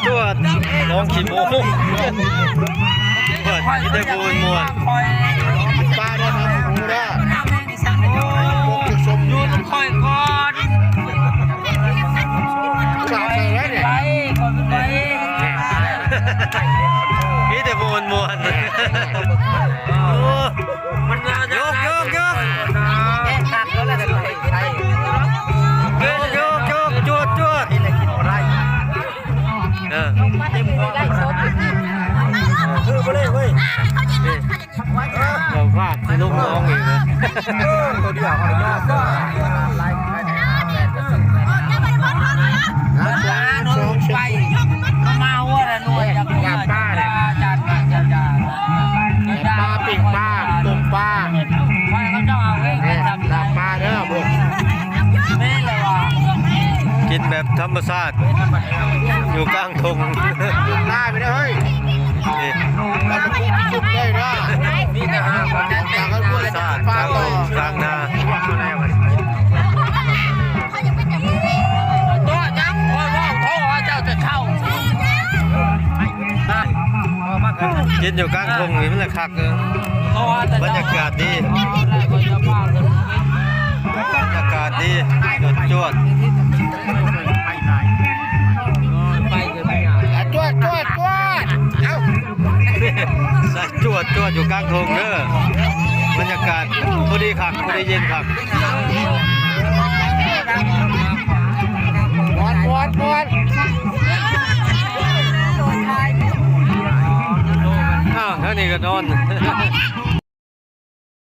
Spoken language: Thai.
ตัวน้องขี้โม้เปิดที่ได้บูนมวนป้าได้ทำหูได้ยูนคอยก่อน สาวใส่แล้วเนี่ยพี่ได้บูนมวนมันยกยกยกจวดจวดคือไปเลยเว้ยเราพลาดที่ลูกน้องอีกนะตัวเดียวเขาเลยก็สองไปเมาอะไรหน่วยจากป้าเนี่ยปลาปิ่งปลาตุ่มปลาเขาจะเอาไว้ลาบปลาเด้อพวกนี่เลยว่ะกินแบบธรรมชาติอยู่กลางทงได้ไปได้เฮ้ยมันเป็นจุดได้นะนี่นะฮะจากกันพูดชาติ ปลาต่อก ลางนาตัวจังว่าโทษว่าเจ้าจะเข้ากินอยู่กลางทงนี่มันละคักเลยบรรยากาศดีบรรยากาศดีจวดจวดเอ้าใส่จวดอยู่กลางทงเด้อบรรยากาศพอดีคักพอดีเย็นคักบอลอ้าวเท่านี้ก็นอน